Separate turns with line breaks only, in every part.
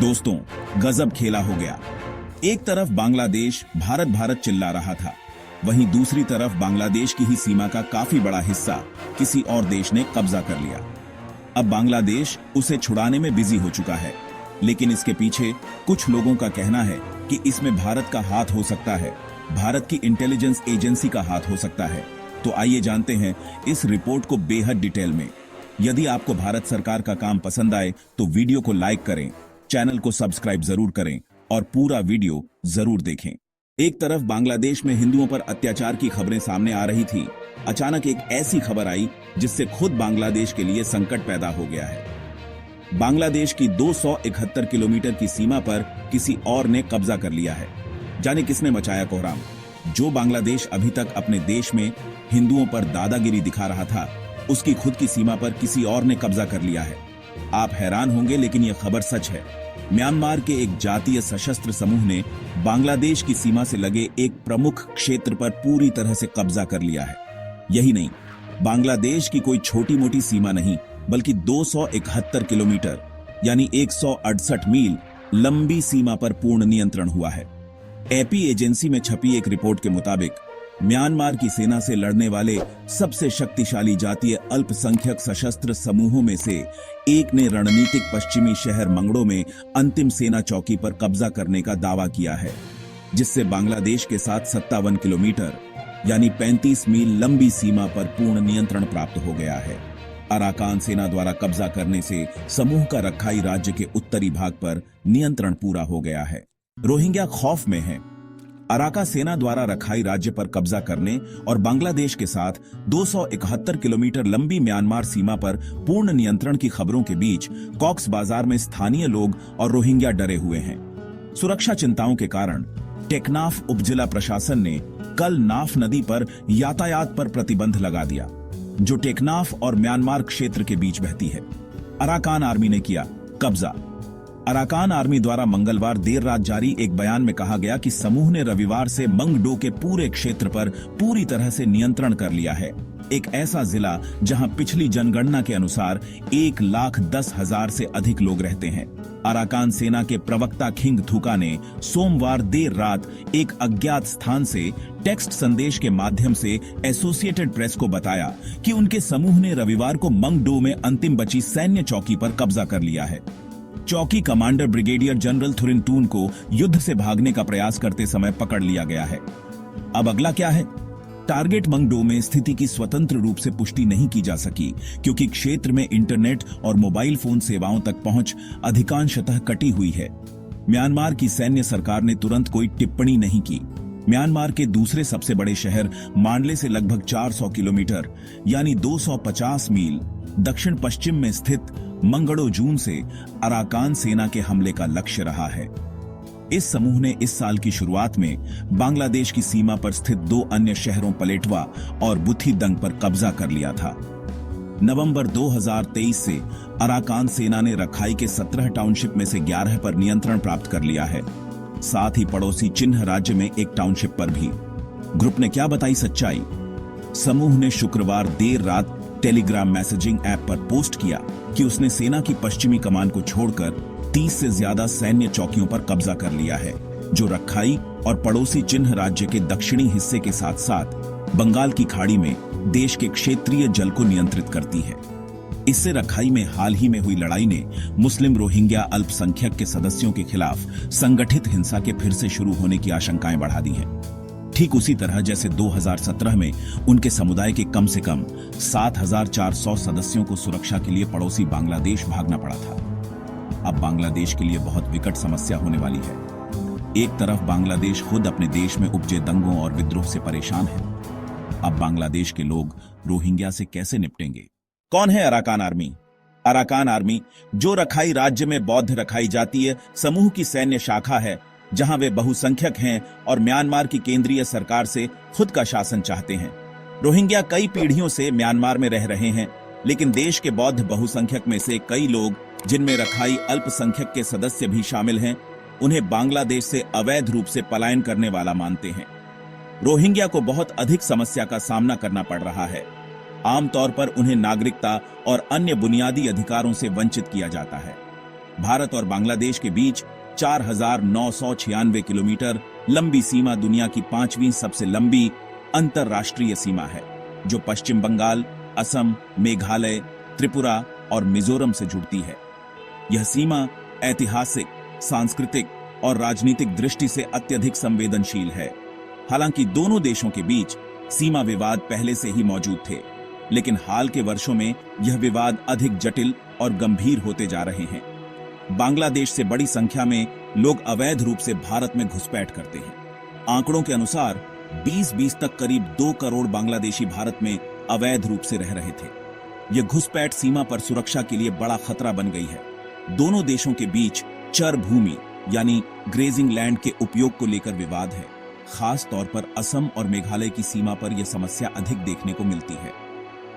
दोस्तों, गजब खेला हो गया। एक तरफ बांग्लादेश भारत भारत चिल्ला रहा था, वहीं दूसरी तरफ बांग्लादेश की ही सीमा का काफी बड़ा हिस्सा किसी और देश ने कब्जा कर लिया। अब बांग्लादेश उसे छुड़ाने में बिजी हो चुका है, लेकिन इसके पीछे कुछ लोगों का कहना है कि इसमें भारत का हाथ हो सकता है, भारत की इंटेलिजेंस एजेंसी का हाथ हो सकता है। तो आइए जानते हैं इस रिपोर्ट को बेहद डिटेल में। यदि आपको भारत सरकार का काम पसंद आए तो वीडियो को लाइक करें, चैनल को सब्सक्राइब जरूर करें और पूरा वीडियो जरूर देखें। एक तरफ बांग्लादेश में हिंदुओं पर अत्याचार की खबरें सामने आ रही थी, अचानक एक ऐसी खबर आई जिससे खुद बांग्लादेश के लिए संकट पैदा हो गया है। बांग्लादेश की 271 किलोमीटर की सीमा पर किसी और ने कब्जा कर लिया है। जाने किसने मचाया कोहराम? जो बांग्लादेश अभी तक अपने देश में हिंदुओं पर दादागिरी दिखा रहा था, उसकी खुद की सीमा पर किसी और ने कब्जा कर लिया है। आप हैरान होंगे, लेकिन यह खबर सच है। म्यांमार के एक जातीय सशस्त्र समूह ने बांग्लादेश की सीमा से लगे एक प्रमुख क्षेत्र पर पूरी तरह से कब्जा कर लिया है। यही नहीं, बांग्लादेश की कोई छोटी मोटी सीमा नहीं, बल्कि 271 किलोमीटर यानी 168 मील लंबी सीमा पर पूर्ण नियंत्रण हुआ है। एपी एजेंसी में छपी एक रिपोर्ट के मुताबिक म्यांमार की सेना से लड़ने वाले सबसे शक्तिशाली जातीय अल्पसंख्यक सशस्त्र समूहों में से एक ने रणनीतिक पश्चिमी शहर मंगड़ो में अंतिम सेना चौकी पर कब्जा करने का दावा किया है, जिससे बांग्लादेश के साथ 57 किलोमीटर यानी 35 मील लंबी सीमा पर पूर्ण नियंत्रण प्राप्त हो गया है। अराकान सेना द्वारा कब्जा करने से समूह का रखाई राज्य के उत्तरी भाग पर नियंत्रण पूरा हो गया है। रोहिंग्या खौफ में हैं। अराका सेना द्वारा रखाई राज्य पर कब्जा करने और बांग्लादेश के साथ 271 किलोमीटर लंबी म्यांमार सीमा पर पूर्ण नियंत्रण की खबरों के बीच कॉक्स बाजार में स्थानीय लोग और रोहिंग्या डरे हुए हैं। सुरक्षा चिंताओं के कारण टेकनाफ उपजिला प्रशासन ने कल नाफ नदी पर यातायात पर प्रतिबंध लगा दिया, जो टेकनाफ और म्यांमार क्षेत्र के बीच बहती है। अराकान आर्मी ने किया कब्जा। अराकान आर्मी द्वारा मंगलवार देर रात जारी एक बयान में कहा गया कि समूह ने रविवार से मंगडो के पूरे क्षेत्र पर पूरी तरह से नियंत्रण कर लिया है। एक ऐसा जिला जहां पिछली जनगणना के अनुसार 1,10,000 से अधिक लोग रहते हैं। अराकान सेना के प्रवक्ता खिंग थुका ने सोमवार देर रात एक अज्ञात स्थान से टेक्स्ट संदेश के माध्यम से एसोसिएटेड प्रेस को बताया कि उनके समूह ने रविवार को मंगडो में अंतिम बची सैन्य चौकी पर कब्जा कर लिया है। चौकी कमांडर ब्रिगेडियर जनरल थुरिनटून को युद्ध से भागने का प्रयास करते समय पकड़ लिया गया है। अब अगला क्या है? टारगेट मंगडो में स्थिति की स्वतंत्र रूप से पुष्टि नहीं की जा सकी, क्योंकि क्षेत्र में इंटरनेट और मोबाइल फोन सेवाओं तक पहुंच अधिकांशतः कटी हुई है। म्यांमार की सैन्य सरकार ने तुरंत कोई टिप्पणी नहीं की। म्यांमार के दूसरे सबसे बड़े शहर मांडले से लगभग 400 किलोमीटर यानी 250 मील दक्षिण पश्चिम में स्थित मंगड़ो जून से अराकान सेना के हमले का लक्ष्य रहा है। इस समूह ने इस साल की शुरुआत में बांग्लादेश की सीमा पर स्थित 2 अन्य शहरों पलेटवा और बुथीदंग पर कब्जा कर लिया था। नवंबर 2023 से अराकान सेना ने रखाई के 17 टाउनशिप में से 11 पर नियंत्रण प्राप्त कर लिया है, साथ ही पड़ोसी चिन्ह राज्य में एक टाउनशिप पर भी। ग्रुप ने क्या बताई सच्चाई? समूह ने शुक्रवार देर रात टेलीग्राम मैसेजिंग ऐप पर पोस्ट किया कि उसने सेना की पश्चिमी कमान को छोड़कर 30 से ज्यादा सैन्य चौकियों पर कब्जा कर लिया है, जो रखाई और पड़ोसी चिन्ह राज्य के दक्षिणी हिस्से के साथ साथ बंगाल की खाड़ी में देश के क्षेत्रीय जल को नियंत्रित करती है। इससे रखाई में हाल ही में हुई लड़ाई ने मुस्लिम रोहिंग्या अल्पसंख्यक के सदस्यों के खिलाफ संगठित हिंसा के फिर से शुरू होने की आशंकाएं बढ़ा दी हैं। ठीक उसी तरह जैसे 2017 में उनके समुदाय के कम से कम 7,400 सदस्यों को सुरक्षा के लिए पड़ोसी बांग्लादेश भागना पड़ा था। अब बांग्लादेश के लिए बहुत विकट समस्या होने वाली है। एक तरफ बांग्लादेश खुद अपने देश में उपजे दंगों और विद्रोह से परेशान है। अब बांग्लादेश के लोग रोहिंग्या से कैसे निपटेंगे? कौन है अराकान आर्मी? अराकान आर्मी जो रखाई राज्य में बौद्ध रखाई जातीय समूह की सैन्य शाखा है, जहां वे बहुसंख्यक हैं और म्यांमार की केंद्रीय सरकार से खुद का शासन चाहते हैं। रोहिंग्या कई पीढ़ियों से म्यांमार में रह रहे हैं, लेकिन देश के बौद्ध बहुसंख्यक में से कई लोग, जिनमें रखाई अल्पसंख्यक के सदस्य भी शामिल हैं, उन्हें बांग्लादेश से अवैध रूप से पलायन करने वाला मानते हैं। रोहिंग्या को बहुत अधिक समस्या का सामना करना पड़ रहा है। आमतौर पर उन्हें नागरिकता और अन्य बुनियादी अधिकारों से वंचित किया जाता है। भारत और बांग्लादेश के बीच 4,996 किलोमीटर लंबी सीमा दुनिया की 5वीं सबसे लंबी अंतरराष्ट्रीय सीमा है, जो पश्चिम बंगाल, असम, मेघालय, त्रिपुरा और मिजोरम से जुड़ती है। यह सीमा ऐतिहासिक, सांस्कृतिक और राजनीतिक दृष्टि से अत्यधिक संवेदनशील है। हालांकि दोनों देशों के बीच सीमा विवाद पहले से ही मौजूद थे, लेकिन हाल के वर्षों में यह विवाद अधिक जटिल और गंभीर होते जा रहे हैं। बांग्लादेश से बड़ी संख्या में लोग अवैध रूप से भारत में घुसपैठ करते हैं। आंकड़ों के अनुसार 2020 तक करीब 2 करोड़ बांग्लादेशी भारत में अवैध रूप से रह रहे थे। यह घुसपैठ सीमा पर सुरक्षा के लिए बड़ा खतरा बन गई है। दोनों देशों के बीच चर भूमि यानी ग्रेजिंग लैंड के उपयोग को लेकर विवाद है। खास तौर पर असम और मेघालय की सीमा पर यह समस्या अधिक देखने को मिलती है।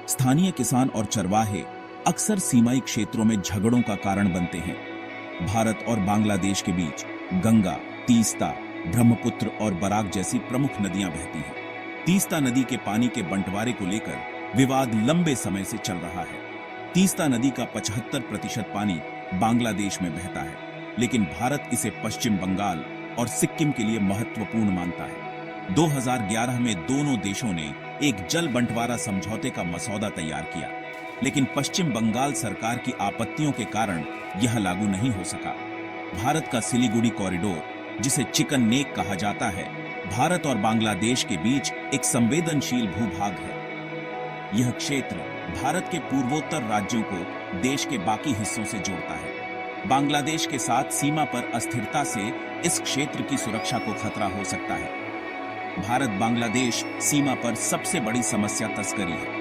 स्थानीय किसान और चरवाहे अक्सर सीमाई क्षेत्रों में झगड़ों का कारण बनते हैं। भारत और बांग्लादेश के बीच गंगा, तीस्ता, ब्रह्मपुत्र और बराक जैसी प्रमुख नदियां बहती हैं। तीस्ता नदी के पानी के बंटवारे को लेकर विवाद लंबे समय से चल रहा है। तीस्ता नदी का 75% पानी बांग्लादेश में बहता है, लेकिन भारत इसे पश्चिम बंगाल और सिक्किम के लिए महत्वपूर्ण मानता है। 2011 में दोनों देशों ने एक जल बंटवारा समझौते का मसौदा तैयार किया, लेकिन पश्चिम बंगाल सरकार की आपत्तियों के कारण यह लागू नहीं हो सका। भारत का सिलीगुड़ी कॉरिडोर, जिसे चिकन नेक कहा जाता है, भारत और बांग्लादेश के बीच एक संवेदनशील भूभाग है। यह क्षेत्र भारत के पूर्वोत्तर राज्यों को देश के बाकी हिस्सों से जोड़ता है। बांग्लादेश के साथ सीमा पर अस्थिरता से इस क्षेत्र की सुरक्षा को खतरा हो सकता है। भारत बांग्लादेश सीमा पर सबसे बड़ी समस्या तस्करी है।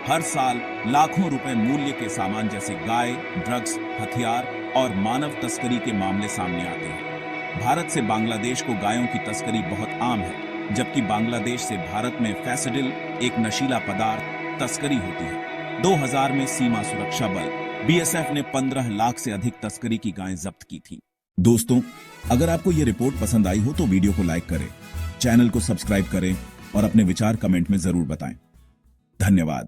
हर साल लाखों रुपए मूल्य के सामान जैसे गाय, ड्रग्स, हथियार और मानव तस्करी के मामले सामने आते हैं। भारत से बांग्लादेश को गायों की तस्करी बहुत आम है, जबकि बांग्लादेश से भारत में फैसिडिल, एक नशीला पदार्थ, तस्करी होती है। 2000 में सीमा सुरक्षा बल बीएसएफ ने 15 लाख से अधिक तस्करी की गायें जब्त की थी। दोस्तों, अगर आपको यह रिपोर्ट पसंद आई हो तो वीडियो को लाइक करें, चैनल को सब्सक्राइब करें और अपने विचार कमेंट में जरूर बताएं। धन्यवाद।